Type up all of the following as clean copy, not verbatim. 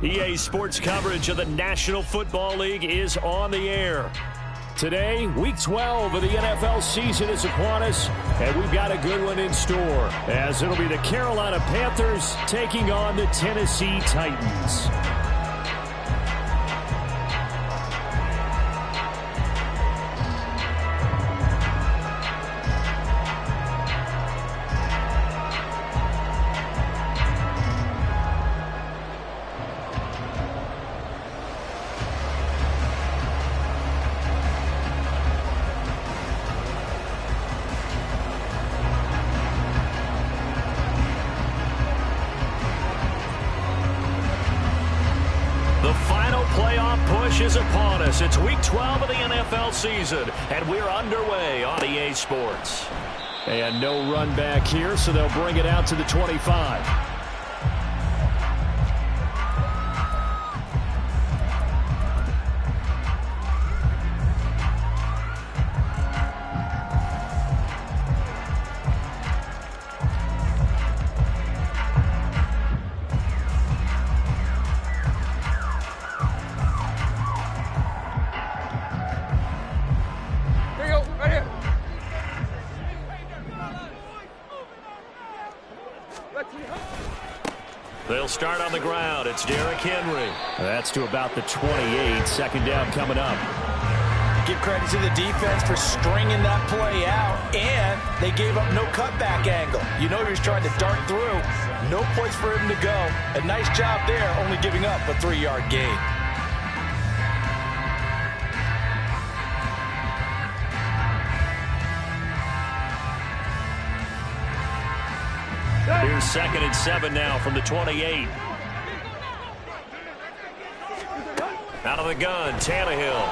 EA Sports coverage of the National Football League is on the air. Today, Week 12 of the NFL season is upon us, and we've got a good one in store, as it'll be the Carolina Panthers taking on the Tennessee Titans. Is upon us. It's Week 12 of the NFL season, and we're underway on EA Sports. And no run back here, so they'll bring it out to the 25. They'll start on the ground. It's Derrick Henry. That's to about the 28. Second down coming up. Give credit to the defense for stringing that play out, and they gave up no cutback angle. You know he was trying to dart through. No place for him to go. A nice job there, only giving up a 3-yard gain. Here's 2nd and 7 now from the 28. Out of the gun, Tannehill.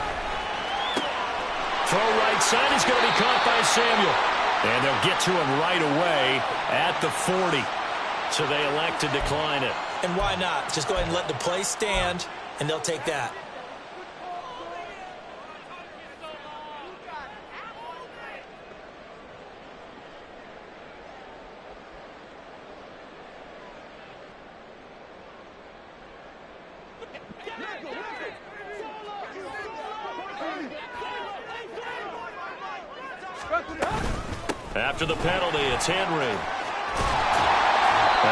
Throw right side is going to be caught by Samuel. And they'll get to him right away at the 40. So they elect to decline it. And why not? Just go ahead and let the play stand, and they'll take that. After the penalty, it's Henry. And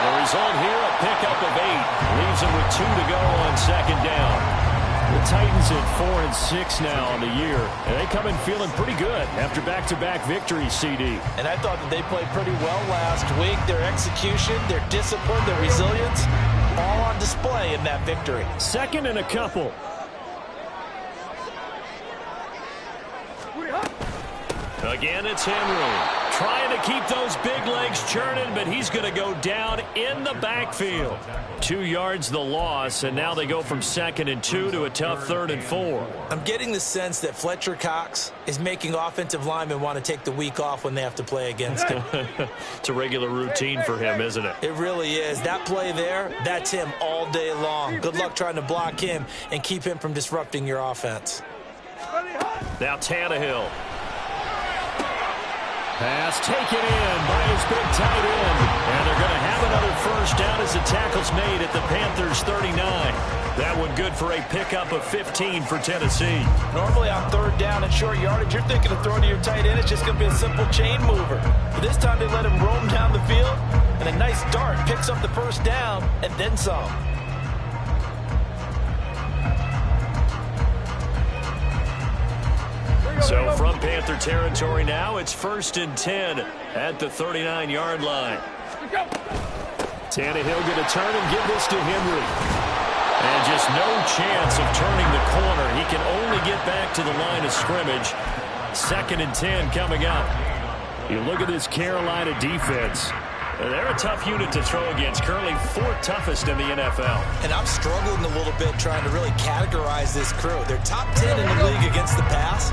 the result here, a pickup of 8. Leaves him with 2 to go on 2nd down. The Titans at 4-6 now on the year. And they come in feeling pretty good after back-to-back victories, CD. And I thought that they played pretty well last week. Their execution, their discipline, their resilience, all on display in that victory. 2nd and a couple. Again, it's Henry. Trying to keep those big legs churning, but he's going to go down in the backfield. 2 yards the loss, and now they go from 2nd and 2 to a tough 3rd and 4. I'm getting the sense that Fletcher Cox is making offensive linemen want to take the week off when they have to play against him. It's a regular routine for him, isn't it? It really is. That play there, that's him all day long. Good luck trying to block him and keep him from disrupting your offense. Now Tannehill. Pass taken in by his big tight end. And they're going to have another first down as the tackle's made at the Panthers' 39. That one good for a pickup of 15 for Tennessee. Normally on 3rd down and short yardage, you're thinking of throwing to your tight end. It's just going to be a simple chain mover. But this time they let him roam down the field, and a nice dart picks up the first down and then some. So from Panther territory now, it's 1st and 10 at the 39-yard line. Tannehill going to turn and give this to Henry. And just no chance of turning the corner. He can only get back to the line of scrimmage. 2nd and 10 coming up. You look at this Carolina defense. They're a tough unit to throw against. Currently 4th toughest in the NFL. And I'm struggling a little bit trying to really categorize this crew. They're top 10 in the league against the pass,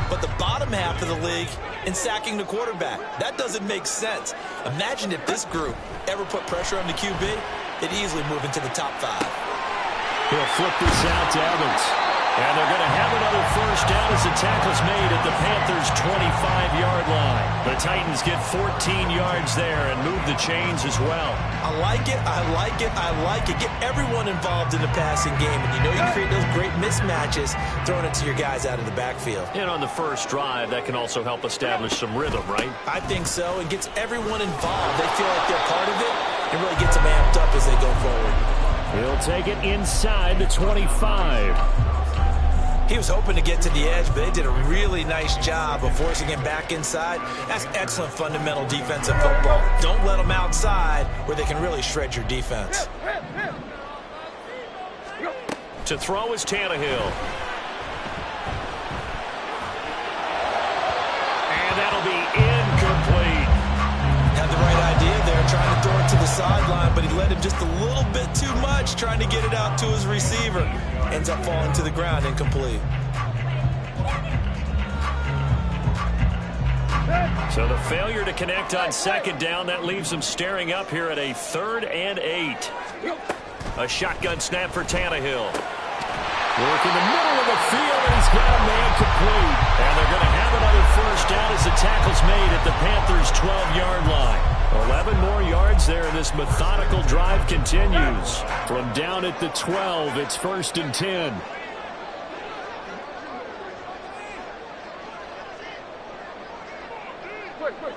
but the bottom half of the league in sacking the quarterback. That doesn't make sense. Imagine if this group ever put pressure on the QB, they'd easily move into the top 5. He'll flip this out to Evans. And they're going to have another first down as the tackle's made at the Panthers' 25-yard line. The Titans get 14 yards there and move the chains as well. I like it, I like it, I like it. Get everyone involved in the passing game, and you know you can create those great mismatches throwing it to your guys out of the backfield. And on the first drive, that can also help establish some rhythm, right? I think so. It gets everyone involved. They feel like they're part of it. It really gets them amped up as they go forward. He'll take it inside the 25. He was hoping to get to the edge, but they did a really nice job of forcing him back inside. That's excellent fundamental defensive football. Don't let them outside where they can really shred your defense. To throw is Tannehill. And that'll be incomplete. Had the right idea there, trying to throw it to the sideline, but he led him just a little bit too much, trying to get it out to his receiver. Ends up falling to the ground, incomplete. So the failure to connect on second down, that leaves them staring up here at a 3rd and 8. A shotgun snap for Tannehill. Work in the middle of the field, and he's got a man complete. And they're going to have another first down as the tackle's made at the Panthers' 12-yard line. 11 more yards there, and this methodical drive continues. From down at the 12, it's 1st and 10.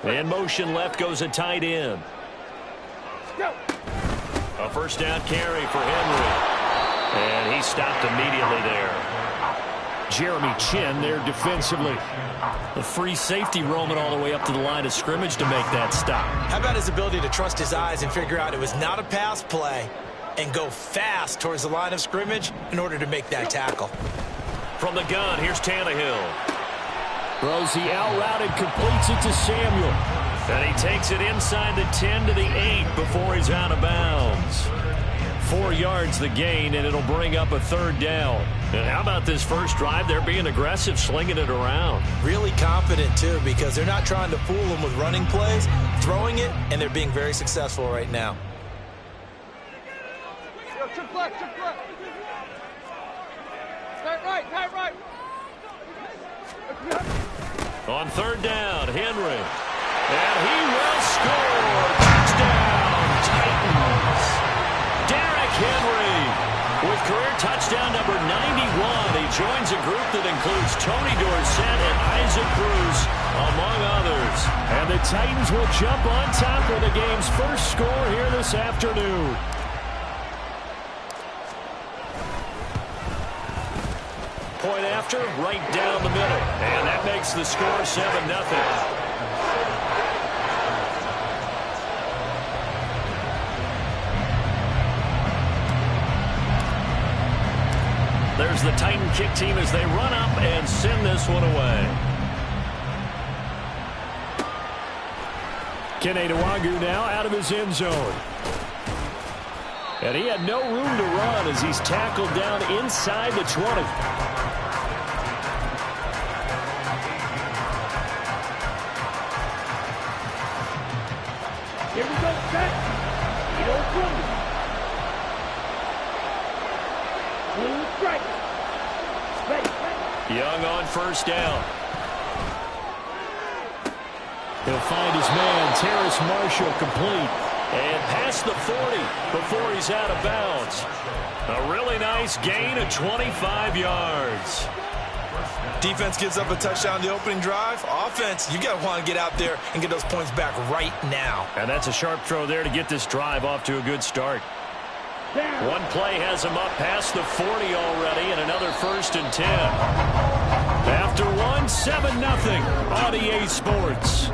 And motion left goes a tight end. A first down carry for Henry. And he stopped immediately there. Jeremy Chin there defensively. The free safety roaming all the way up to the line of scrimmage to make that stop. How about his ability to trust his eyes and figure out it was not a pass play and go fast towards the line of scrimmage in order to make that tackle. From the gun, here's Tannehill. Throws the out route and completes it to Samuel. And he takes it inside the 10 to the 8 before he's out of bounds. 4 yards the gain, and it'll bring up a 3rd down. And how about this first drive? They're being aggressive, slinging it around. Really confident, too, because they're not trying to fool them with running plays, throwing it, and they're being very successful right now. Chip left. Tight right. On 3rd down, Henry. And he will score. Touchdown, Titans. Derrick Henry with career touchdown number 91. He joins a group that includes Tony Dorsett and Isaac Bruce, among others. And the Titans will jump on top of the game's first score here this afternoon. Point after, right down the middle. And that makes the score 7-0. There's the Titan kick team as they run up and send this one away. Kene Nwangwu now out of his end zone. And he had no room to run as he's tackled down inside the 20. Here we go, set. You don't run. Clean strike. Young on first down. He'll find his man, Terrace Marshall, complete. And past the 40 before he's out of bounds. A really nice gain of 25 yards. Defense gives up a touchdown the opening drive. Offense, you got to want to get out there and get those points back right now. And that's a sharp throw there to get this drive off to a good start. One play has him up past the 40 already, and another 1st and 10. After one, 7-0 on EA Sports.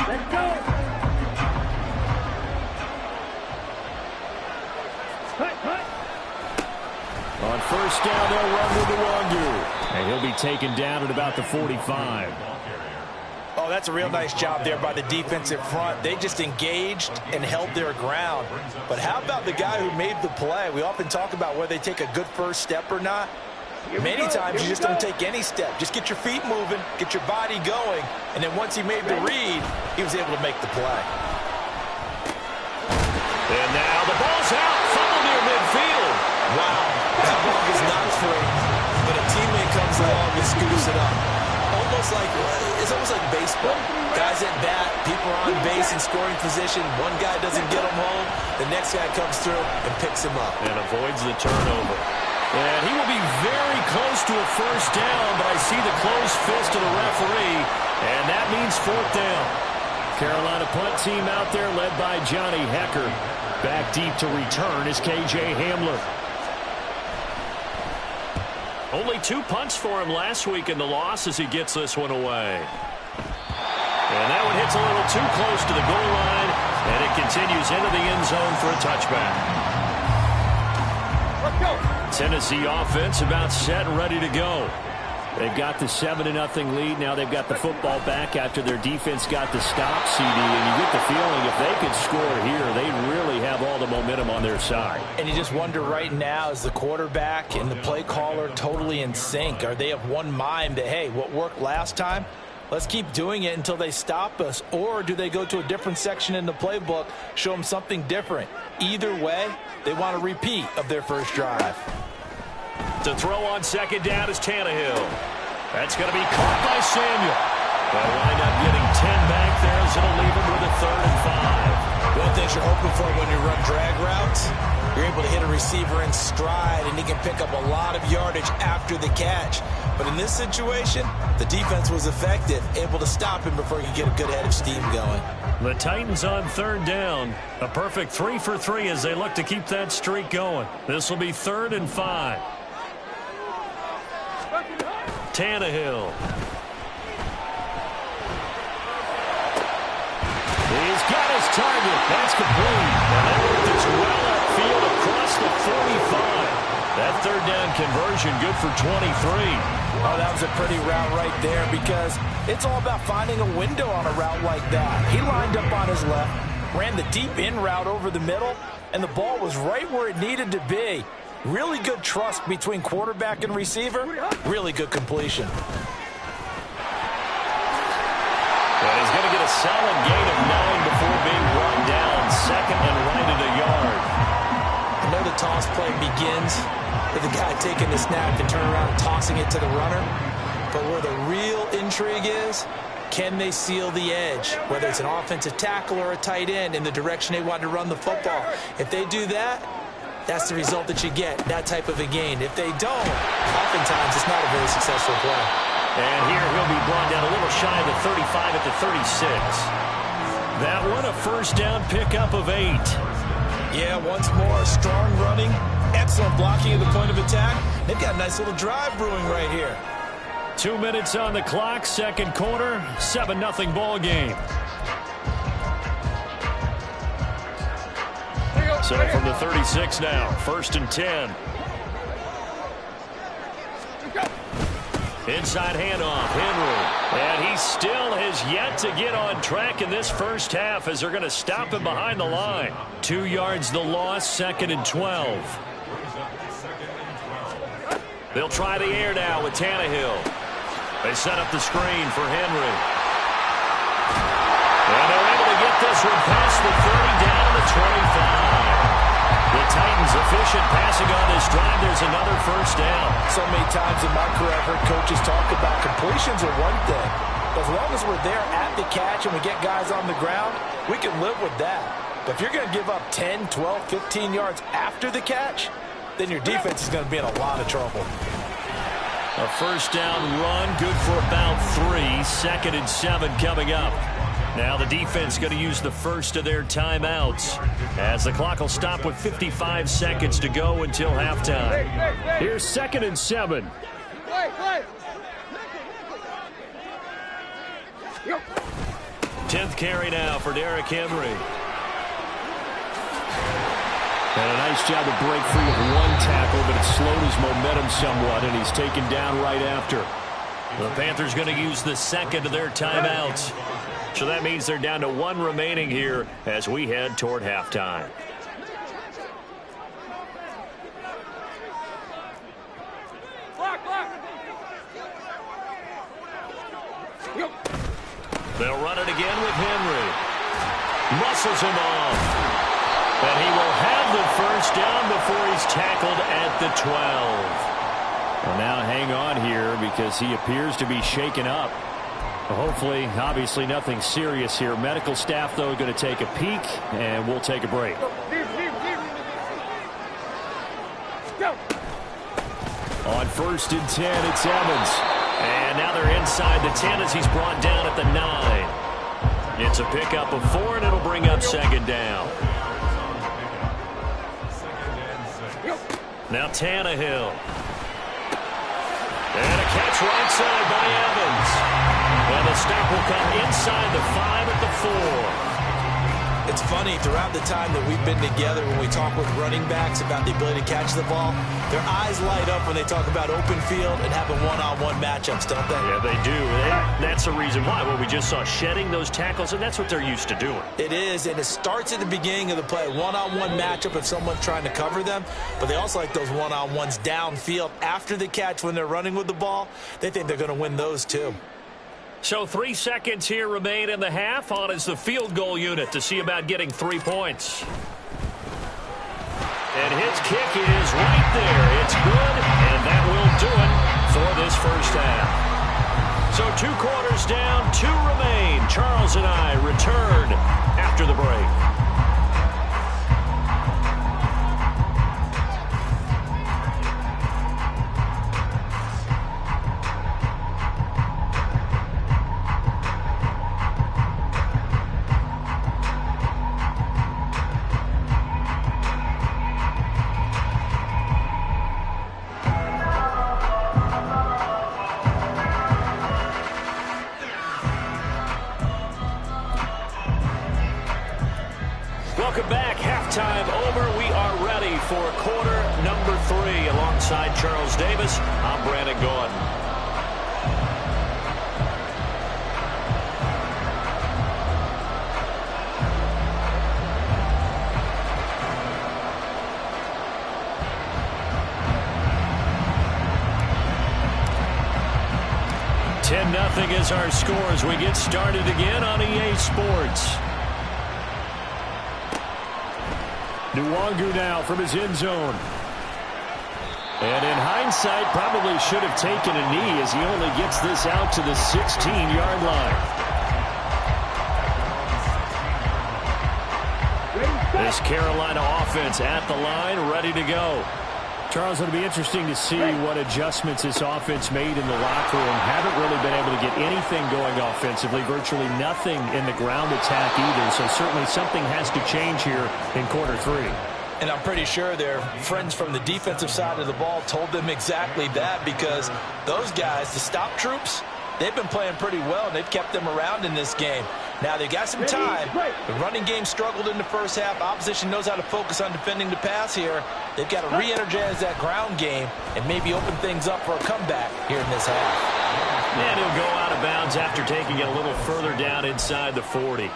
Let's go. Cut. On first down, they'll run with Nwangwu. And he'll be taken down at about the 45. Oh, that's a real nice job there by the defensive front. They just engaged and held their ground. But how about the guy who made the play? We often talk about whether they take a good first step or not. Many times you just don't take any step. Just get your feet moving, get your body going, and then once he made the read, he was able to make the play. And now the ball's out. Fumble near midfield. Wow, that ball was not free, but a teammate comes along and scoops it up. It's almost like baseball. Guys at bat, people are on base in scoring position. One guy doesn't get him home. The next guy comes through and picks him up. And avoids the turnover. And he will be very close to a first down, but I see the closed fist of the referee, and that means fourth down. Carolina punt team out there led by Johnny Hekker. Back deep to return is KJ Hamler. Only 2 punts for him last week in the loss as he gets this one away. And that one hits a little too close to the goal line, and it continues into the end zone for a touchback. Let's go. Tennessee offense about set and ready to go. They've got the 7-0 lead. Now they've got the football back after their defense got the stop, CD. And you get the feeling if they could score here, they really have all the momentum on their side. And you just wonder right now, is the quarterback and the play caller totally in sync? Are they of one mind that, hey, what worked last time, let's keep doing it until they stop us? Or do they go to a different section in the playbook, show them something different? Either way, they want a repeat of their first drive. To throw on second down is Tannehill. That's going to be caught by Samuel. They'll wind up getting 10 back there as it'll leave him with a 3rd and 5. One thing you're hoping for when you run drag routes, you're able to hit a receiver in stride, and he can pick up a lot of yardage after the catch. But in this situation, the defense was effective, able to stop him before he could get a good head of steam going. The Titans on 3rd down. A perfect 3 for 3 as they look to keep that streak going. This will be 3rd and 5. Tannehill. He's got his target. That's complete. And that worked as well upfield across the 45. That 3rd down conversion good for 23. Oh, that was a pretty route right there because it's all about finding a window on a route like that. He lined up on his left, ran the deep in route over the middle, and the ball was right where it needed to be. Really good trust between quarterback and receiver. Really good completion. And he's going to get a solid gain of 9 before being brought down. 2nd and right at a yard. I know the toss play begins with the guy taking the snap and turning around and tossing it to the runner. But where the real intrigue is, can they seal the edge? Whether it's an offensive tackle or a tight end in the direction they want to run the football. If they do that, that's the result that you get, that type of a gain. If they don't, oftentimes it's not a very successful play. And here he'll be brought down a little shy of the 35 at the 36. That one a first down pickup of 8. Yeah, once more, strong running, excellent blocking at the point of attack. They've got a nice little drive brewing right here. 2 minutes on the clock, 2nd quarter, 7-0 ball game. So from the 36 now, 1st and 10. Inside handoff, Henry. And he still has yet to get on track in this first half as they're going to stop him behind the line. 2 yards the loss, 2nd and 12. They'll try the air now with Tannehill. They set up the screen for Henry. And they're able to get this one past the 30 down to 25. The Titans efficient passing on this drive. There's another first down. So many times in my career I've heard coaches talk about completions are one thing. As long as we're there at the catch and we get guys on the ground, we can live with that. But if you're going to give up 10, 12, 15 yards after the catch, then your defense is going to be in a lot of trouble. A first down run, good for about 3. 2nd and 7 coming up. Now the defense going to use the first of their timeouts as the clock will stop with 55 seconds to go until halftime. Here's 2nd and 7. 10th carry now for Derrick Henry. And a nice job to break free of one tackle, but it slowed his momentum somewhat, and he's taken down right after. The Panthers going to use the 2nd of their timeouts. So that means they're down to 1 remaining here as we head toward halftime. run it again with Henry. Muscles him off. And he will have the first down before he's tackled at the 12. Well, now hang on here because he appears to be shaken up. Hopefully, obviously nothing serious here. Medical staff, though, going to take a peek, and we'll take a break. Go. On 1st and 10, it's Evans. And now they're inside the 10 as he's brought down at the 9. It's a pickup of 4, and it'll bring up 2nd down. Now Tannehill. And a catch right side by Evans. And the stop will come inside the 5 at the 4. It's funny, throughout the time that we've been together, when we talk with running backs about the ability to catch the ball, their eyes light up when they talk about open field and having one-on-one matchups, don't they? Yeah, they do. And that's the reason why. Well, we just saw shedding those tackles, and that's what they're used to doing. It is, and it starts at the beginning of the play. One-on-one matchup if someone's trying to cover them, but they also like those one-on-ones downfield after the catch when they're running with the ball. They think they're going to win those too. So 3 seconds here remain in the half. On is the field goal unit to see about getting 3 points. And his kick is right there. It's good, and that will do it for this first half. So 2 quarters down, 2 remain. Charles and I return after the break. Welcome back. Halftime over. We are ready for quarter number 3. Alongside Charles Davis, I'm Brandon Gaudin. Nothing is our score as we get started again on EA Sports. Nwangu now from his end zone. And in hindsight, probably should have taken a knee as he only gets this out to the 16-yard line. This Carolina offense at the line, ready to go. Charles, it'll be interesting to see what adjustments this offense made in the locker room. Haven't really been able to get anything going offensively, virtually nothing in the ground attack either. So certainly something has to change here in quarter 3. And I'm pretty sure their friends from the defensive side of the ball told them exactly that, because those guys, the stop troops, they've been playing pretty well, and they've kept them around in this game. Now, they got some time. The running game struggled in the first half. Opposition knows how to focus on defending the pass here. They've got to re-energize that ground game and maybe open things up for a comeback here in this half. And he'll go out of bounds after taking it a little further down inside the 40.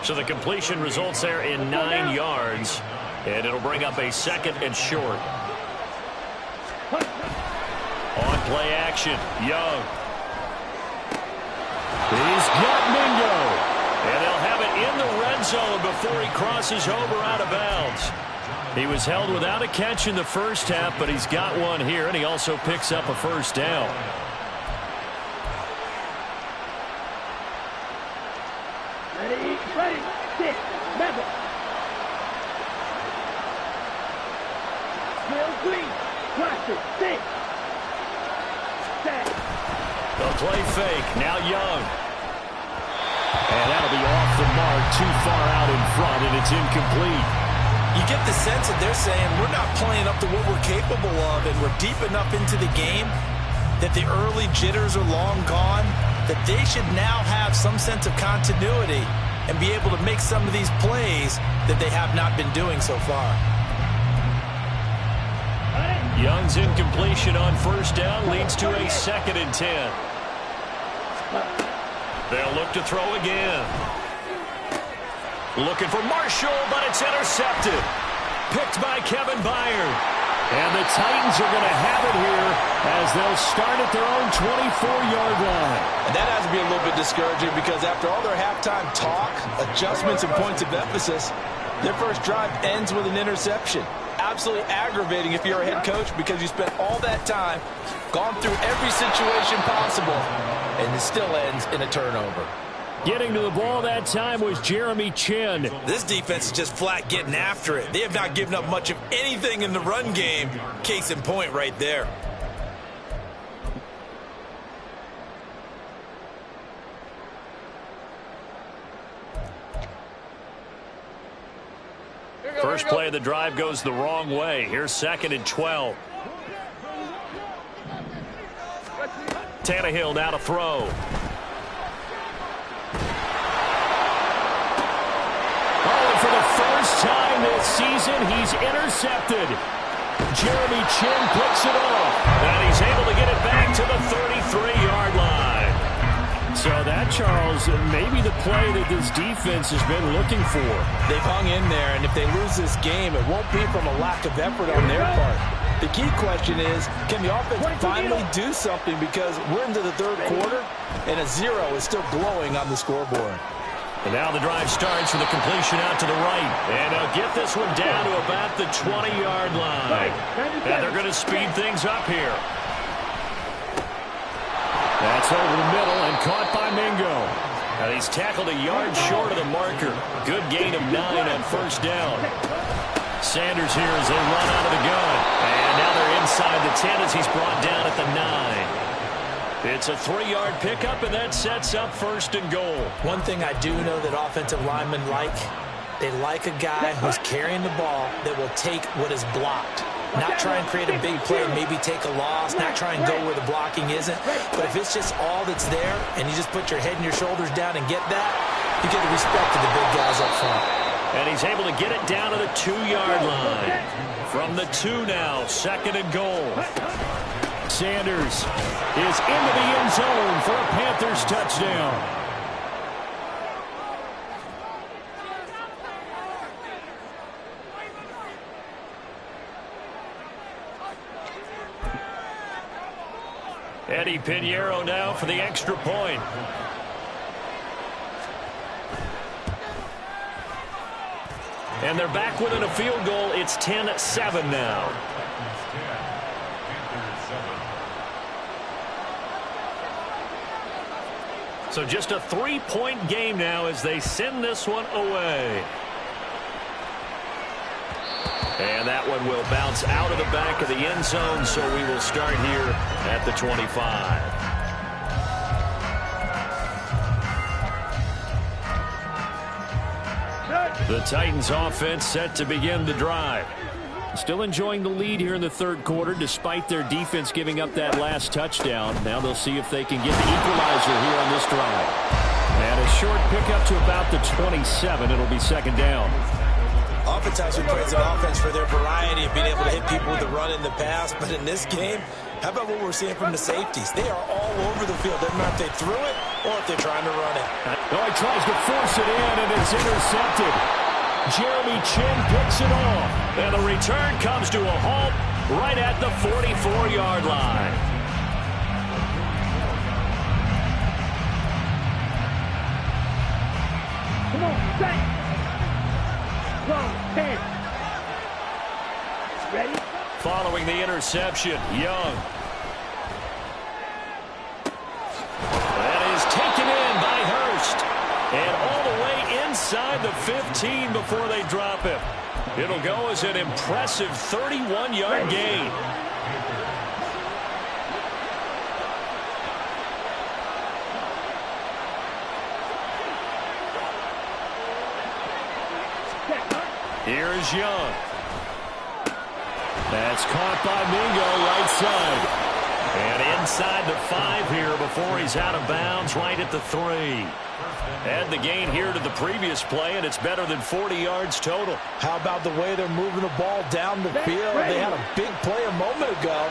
So the completion results there in 9 yards, and it'll bring up a 2nd and short. On play action, Young. He's got Mingo. And they'll have it in the red zone before he crosses over out of bounds. He was held without a catch in the first half, but he's got one here, and he also picks up a first down. Ready, sit, level. Still green, watch it, sit. Set. The play fake, now Young. And that'll be off the mark, too far out in front, and it's incomplete. You get the sense that they're saying we're not playing up to what we're capable of, and we're deep enough into the game that the early jitters are long gone, that they should now have some sense of continuity and be able to make some of these plays that they have not been doing so far. Young's incompletion on first down leads to a 2nd and 10. They'll look to throw again. Looking for Marshall, but it's intercepted. Picked by Kevin Byard. And the Titans are going to have it here as they'll start at their own 24-yard line. And that has to be a little bit discouraging because after all their halftime talk, adjustments, and points of emphasis, their first drive ends with an interception. Absolutely aggravating if you're a head coach because you spent all that time, gone through every situation possible, and it still ends in a turnover. Getting to the ball that time was Jeremy Chinn. This defense is just flat getting after it. They have not given up much of anything in the run game. Case in point right there. First play of the drive goes the wrong way. Here's 2nd and 12. Tannehill now to throw. For the first time this season, he's intercepted. Jeremy Chinn picks it off. And he's able to get it back to the 33-yard line. So that, Charles, maybe the play that this defense has been looking for. They've hung in there, and if they lose this game, it won't be from a lack of effort on their part. The key question is, can the offense finally do something because we're into the third quarter, and a 0 is still glowing on the scoreboard. And now the drive starts with a completion out to the right. And they'll get this one down to about the 20-yard line. And they're going to speed things up here. That's over the middle and caught by Mingo. And he's tackled a yard short of the marker. Good gain of 9 on first down. Sanders here as they run out of the gun. And now they're inside the 10 as he's brought down at the 9. It's a 3-yard pickup, and that sets up 1st and goal. One thing I do know that offensive linemen like, they like a guy who's carrying the ball that will take what is blocked. Not try and create a big play, maybe take a loss, not try and go where the blocking isn't. But if it's just all that's there, and you just put your head and your shoulders down and get that, you get the respect of the big guys up front. And he's able to get it down to the 2-yard line. From the 2 now, 2nd and goal. Sanders is into the end zone for a Panthers touchdown. Eddie Pinheiro now for the extra point. And they're back within a field goal. It's 10-7 now. So just a 3-point game now as they send this one away. And that one will bounce out of the back of the end zone, so we will start here at the 25. The Titans offense set to begin the drive. Still enjoying the lead here in the third quarter despite their defense giving up that last touchdown. Now they'll see if they can get the equalizer here on this drive. And a short pickup to about the 27. It'll be 2nd down. Oftentimes we praise an offense for their variety of being able to hit people with the run in the pass. But in this game, how about what we're seeing from the safeties? They are all over the field. Doesn't matter if they threw it or if they're trying to run it. Oh, he tries to force it in, and it's intercepted. Jeremy Chinn picks it off. And the return comes to a halt right at the 44-yard line. Come on, set. Wrong, 10. Ready? Following the interception, Young. That is taken in by Hurst. And all the way inside the 15 before they drop him. It'll go as an impressive 31-yard gain. Here's Young. That's caught by Mingo right side. And inside the 5 here before he's out of bounds right at the 3. Add the gain here to the previous play, and it's better than 40 yards total. How about the way they're moving the ball down the field? They had a big play a moment ago.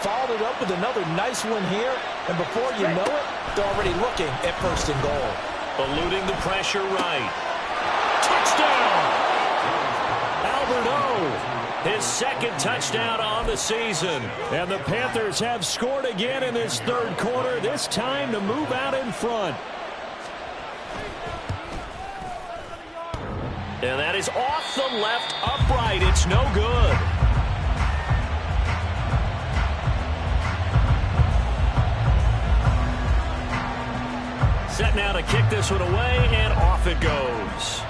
Followed it up with another nice one here. And before you know it, they're already looking at 1st and goal. Eluding the pressure right. Touchdown! Albert O. his second touchdown on the season. And the Panthers have scored again in this third quarter, this time to move out in front. And that is off the left upright. It's no good. Set now to kick this one away, and off it goes.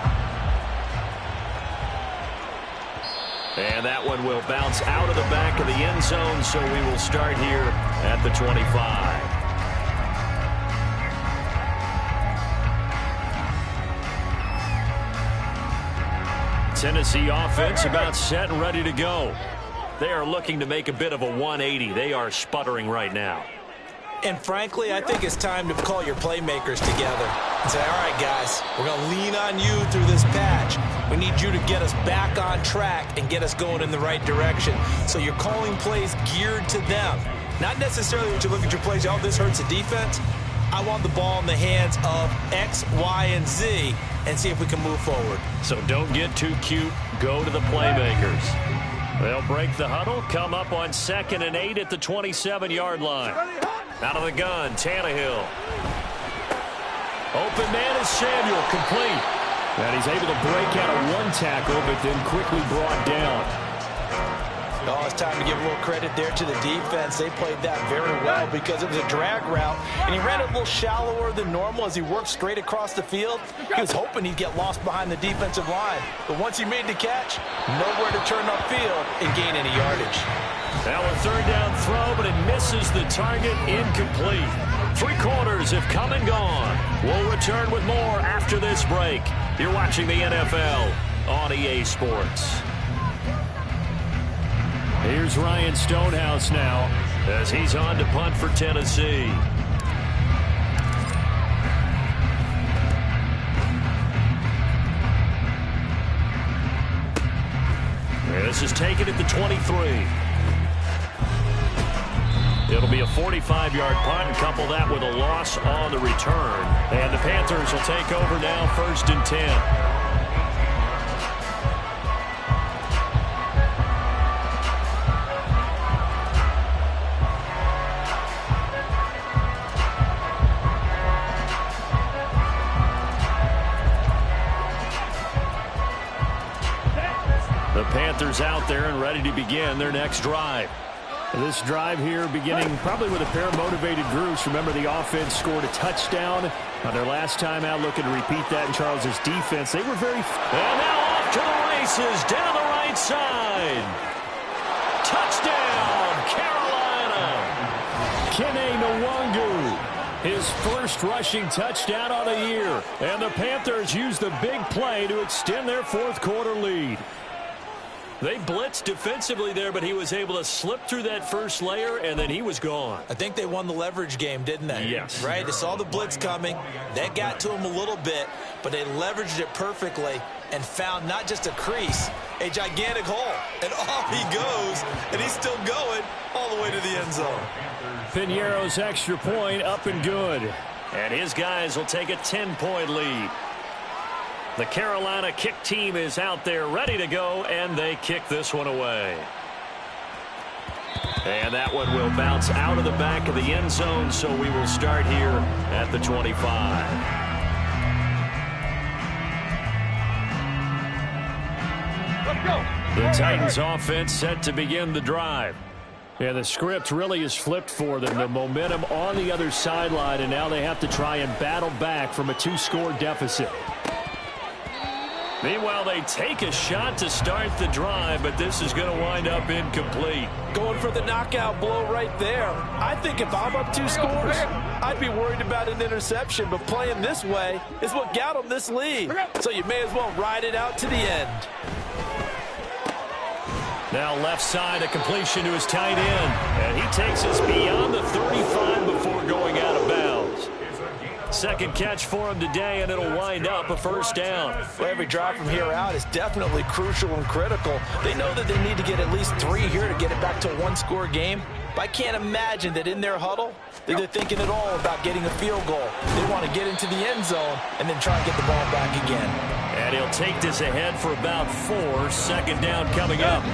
And that one will bounce out of the back of the end zone, so we will start here at the 25. Tennessee offense about set and ready to go. They are looking to make a bit of a 180. They are sputtering right now. And frankly, I think it's time to call your playmakers together and say, all right, guys, we're going to lean on you through this patch. We need you to get us back on track and get us going in the right direction. So you're calling plays geared to them. Not necessarily that you look at your plays, oh, this hurts the defense. I want the ball in the hands of X, Y, and Z and see if we can move forward. So don't get too cute. Go to the playmakers. They'll break the huddle, come up on 2nd and 8 at the 27-yard line. Out of the gun, Tannehill. Open man is Samuel, complete. And he's able to break out of one tackle, but then quickly brought down. Oh, it's time to give a little credit there to the defense. They played that very well because it was a drag route, and he ran it a little shallower than normal as he worked straight across the field. He was hoping he'd get lost behind the defensive line, but once he made the catch, nowhere to turn upfield and gain any yardage. Now a third down throw, but it misses the target, incomplete. 3 quarters have come and gone. We'll return with more after this break. You're watching the NFL on EA Sports. Here's Ryan Stonehouse now as he's on to punt for Tennessee. This is taken at the 23. It'll be a 45-yard punt, and couple that with a loss on the return. And the Panthers will take over now, 1st and 10. The Panthers out there and ready to begin their next drive. This drive here beginning probably with a pair of motivated groups. Remember, the offense scored a touchdown on their last time out, looking to repeat that in Charles's defense. They were very... And now off to the races down the right side. Touchdown, Carolina. Kene Nwangu, his first rushing touchdown of the year. And the Panthers use the big play to extend their 4th quarter lead. They blitzed defensively there, but he was able to slip through that first layer, and then he was gone. I think they won the leverage game, didn't they? Yes. Right? They saw the blitz coming. That got to him a little bit, but they leveraged it perfectly and found not just a crease, a gigantic hole. And off he goes, and he's still going all the way to the end zone. Piñeiro's extra point up and good. And his guys will take a 10-point lead. The Carolina kick team is out there ready to go, and they kick this one away. And that one will bounce out of the back of the end zone, so we will start here at the 25. Let's go. The Titans offense set to begin the drive. Yeah, the script really is flipped for them. The momentum on the other sideline, and now they have to try and battle back from a 2-score deficit. Meanwhile, they take a shot to start the drive, but this is going to wind up incomplete. Going for the knockout blow right there. I think if I'm up 2 scores, I'd be worried about an interception, but playing this way is what got them this lead. So you may as well ride it out to the end. Now left side, a completion to his tight end. And he takes us beyond the 35 before going out of bounds. Second catch for him today, and it'll wind up a 1st down. Well, every drive from here out is definitely crucial and critical. They know that they need to get at least 3 here to get it back to a 1-score game. But I can't imagine that in their huddle, they're thinking at all about getting a field goal. They want to get into the end zone and then try and get the ball back again. And he'll take this ahead for about 4. 2nd down coming up.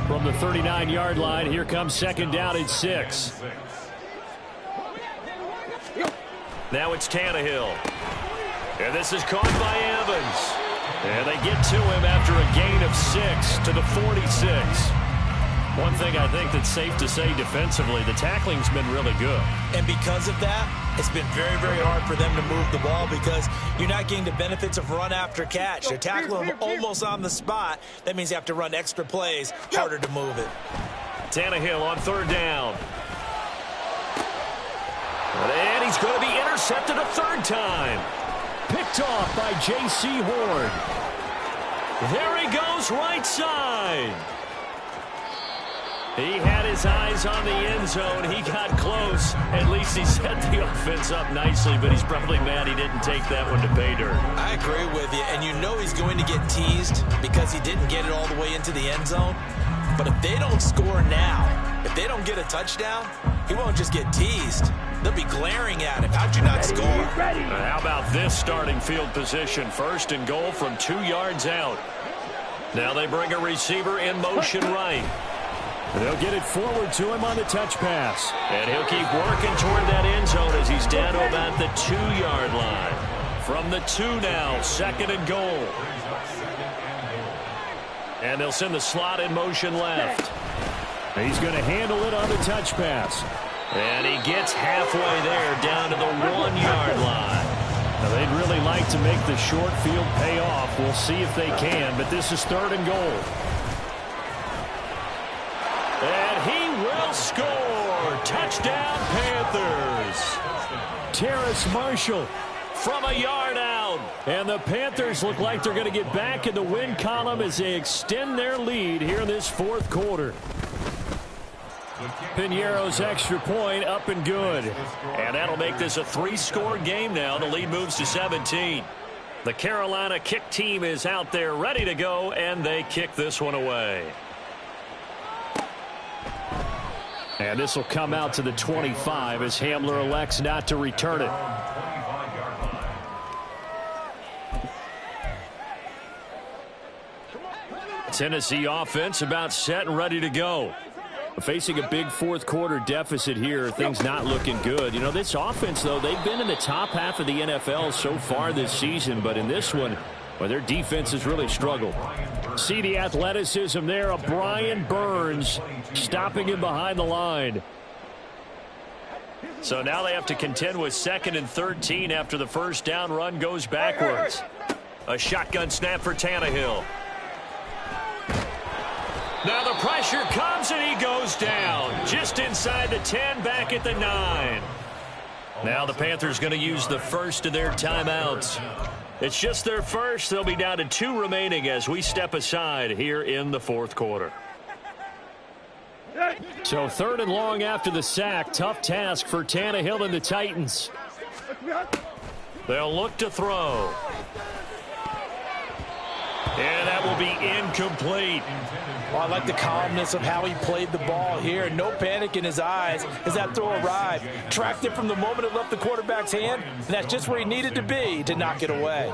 From the 39-yard line, here comes second down and 6. Now it's Tannehill. And this is caught by Evans. And they get to him after a gain of 6 to the 46. One thing I think that's safe to say defensively, the tackling's been really good. And because of that, it's been very, very hard for them to move the ball because you're not getting the benefits of run after catch. They're tackling him almost on the spot. That means you have to run extra plays, harder to move it. Tannehill on third down. And he's going to be intercepted a third time. Picked off by J.C. Horn. There he goes, right side. He had his eyes on the end zone. He got close. At least he set the offense up nicely, but he's probably mad he didn't take that one to pay dirt. I agree with you, and you know he's going to get teased because he didn't get it all the way into the end zone. But if they don't score now, if they don't get a touchdown, he won't just get teased. They'll be glaring at him. How'd you not score? How about this starting field position? First and goal from 2 yards out. Now they bring a receiver in motion right. They'll get it forward to him on the touch pass. And he'll keep working toward that end zone as he's down to about the 2-yard line. From the 2 now, second and goal. And they'll send the slot in motion left. He's going to handle it on the touch pass. And he gets halfway there down to the 1-yard line. Now they'd really like to make the short field pay off. We'll see if they can, but this is third and goal. And he will score. Touchdown, Panthers. Terrace Marshall from a yard out. And the Panthers look like they're going to get back in the win column as they extend their lead here in this fourth quarter. Piñeiro's extra point up and good. And that'll make this a 3-score game now. The lead moves to 17. The Carolina kick team is out there ready to go, and they kick this one away. And this will come out to the 25 as Hamler elects not to return it. Tennessee offense about set and ready to go. Facing a big fourth quarter deficit here, things not looking good. You know, this offense, though, they've been in the top half of the NFL so far this season, but in this one, well, their defense has really struggled. See the athleticism there of Brian Burns stopping him behind the line. So now they have to contend with 2nd and 13 after the first down run goes backwards. A shotgun snap for Tannehill. Now the pressure comes and he goes down. Just inside the 10, back at the 9. Now the Panthers going to use the first of their timeouts. It's just their first. They'll be down to 2 remaining as we step aside here in the fourth quarter. So 3rd and long after the sack. Tough task for Tannehill and the Titans. They'll look to throw. And that will be incomplete. Well, I like the calmness of how he played the ball here. No panic in his eyes as that throw arrived. Tracked it from the moment it left the quarterback's hand, and that's just where he needed to be to knock it away.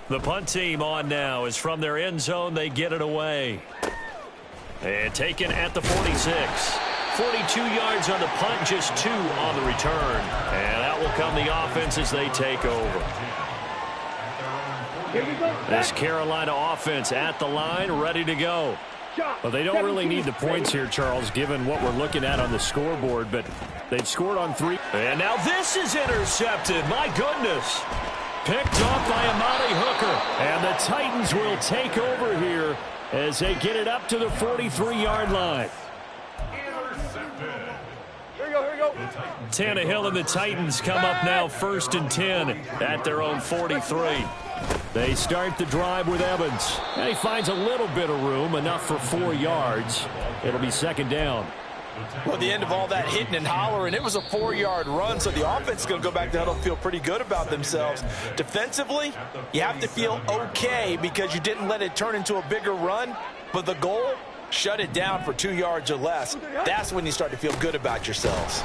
The punt team on now is from their end zone. They get it away. And taken at the 46. 42 yards on the punt, just 2 on the return. And out will come the offense as they take over. This Carolina offense at the line, ready to go. Well, they don't really need the points here, Charles, given what we're looking at on the scoreboard, but they've scored on 3. And now this is intercepted. My goodness. Picked off by Amani Hooker. And the Titans will take over here as they get it up to the 43-yard line. Tannehill and the Titans come up now 1st and 10 at their own 43. They start the drive with Evans. And he finds a little bit of room, enough for 4 yards. It'll be 2nd down. Well, at the end of all that hitting and hollering, it was a 4-yard run, so the offense is going to go back to huddle and feel pretty good about themselves. Defensively, you have to feel okay because you didn't let it turn into a bigger run, but the goal, shut it down for 2 yards or less. That's when you start to feel good about yourselves.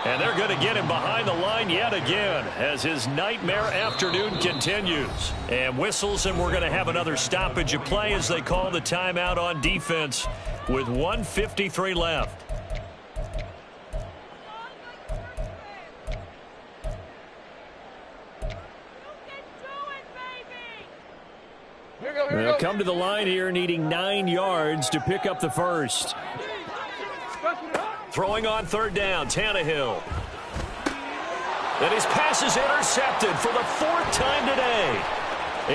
And they're going to get him behind the line yet again as his nightmare afternoon continues. And whistles, and we're going to have another stoppage of play as they call the timeout on defense with 1:53 left. They'll come to the line here needing 9 yards to pick up the first. Throwing on third down, Tannehill. And his pass is intercepted for the 4th time today.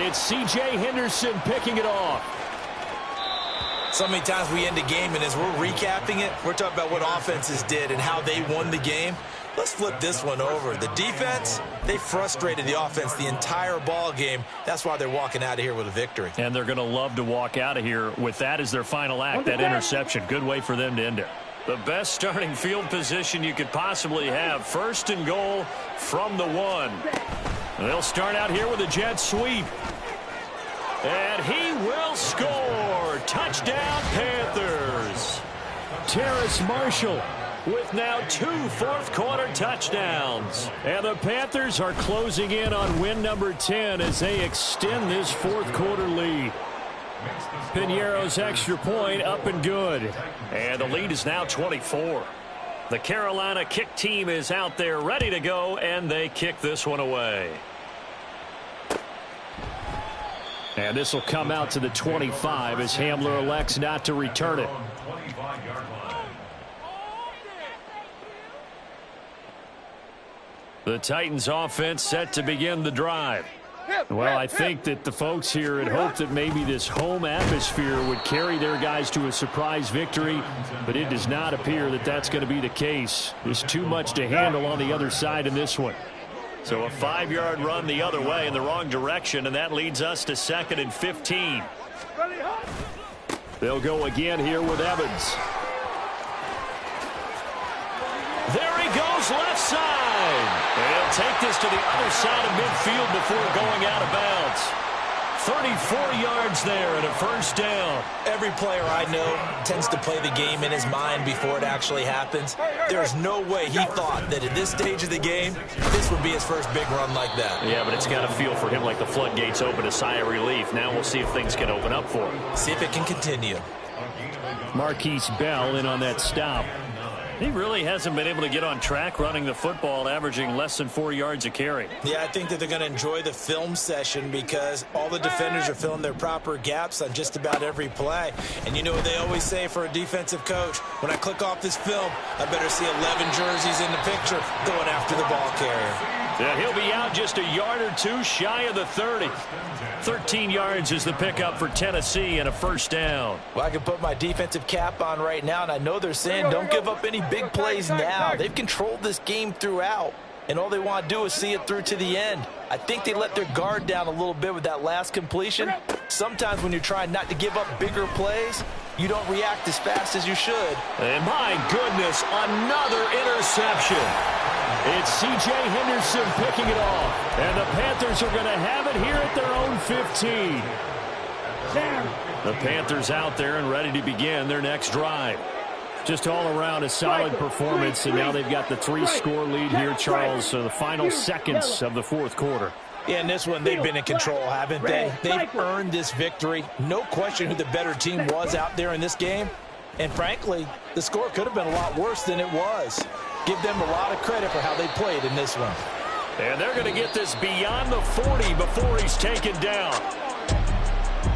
It's C.J. Henderson picking it off. So many times we end the game, and as we're recapping it, we're talking about what offenses did and how they won the game. Let's flip this one over. The defense, they frustrated the offense the entire ball game. That's why they're walking out of here with a victory. And they're going to love to walk out of here with that as their final act, that interception. Good way for them to end it. The best starting field position you could possibly have. 1st and goal from the 1. They'll start out here with a jet sweep. And he will score. Touchdown, Panthers. Terrace Marshall with now 2 fourth-quarter touchdowns. And the Panthers are closing in on win number 10 as they extend this 4th-quarter lead. Piñeiro's extra point up and good. And the lead is now 24. The Carolina kick team is out there ready to go, and they kick this one away. And this will come out to the 25 as Hamler elects not to return it. The Titans offense set to begin the drive. Well, I think that the folks here had hoped that maybe this home atmosphere would carry their guys to a surprise victory, but it does not appear that that's going to be the case. There's too much to handle on the other side in this one. So a 5-yard run the other way in the wrong direction, and that leads us to 2nd and 15. They'll go again here with Evans. There he goes, left side. And he'll take this to the other side of midfield before going out of bounds. 34 yards there and a 1st down. Every player I know tends to play the game in his mind before it actually happens. There's no way he thought that at this stage of the game, this would be his first big run like that. Yeah, but it's got to feel for him like the floodgates open, a sigh of relief. Now we'll see if things can open up for him. See if it can continue. Marquise Bell in on that stop. He really hasn't been able to get on track running the football, averaging less than 4 yards a carry. Yeah, I think that they're going to enjoy the film session because all the defenders are filling their proper gaps on just about every play. And you know what they always say for a defensive coach? When I click off this film, I better see 11 jerseys in the picture going after the ball carrier. Yeah, he'll be out just a yard or 2 shy of the 30. 13 yards is the pickup for Tennessee and a 1st down. Well, I can put my defensive cap on right now, and I know they're saying don't give up any big plays now. They've controlled this game throughout, and all they want to do is see it through to the end. I think they let their guard down a little bit with that last completion. Sometimes when you're trying not to give up bigger plays, you don't react as fast as you should. And my goodness, another interception. It's C.J. Henderson picking it off. And the Panthers are going to have it here at their own 15. The Panthers out there and ready to begin their next drive. Just all around a solid performance, and now they've got the 3-score lead here, Charles, so the final seconds of the 4th quarter. Yeah, in this one, they've been in control, haven't they? They've earned this victory. No question who the better team was out there in this game. And frankly, the score could have been a lot worse than it was. Give them a lot of credit for how they played in this one. And they're going to get this beyond the 40 before he's taken down.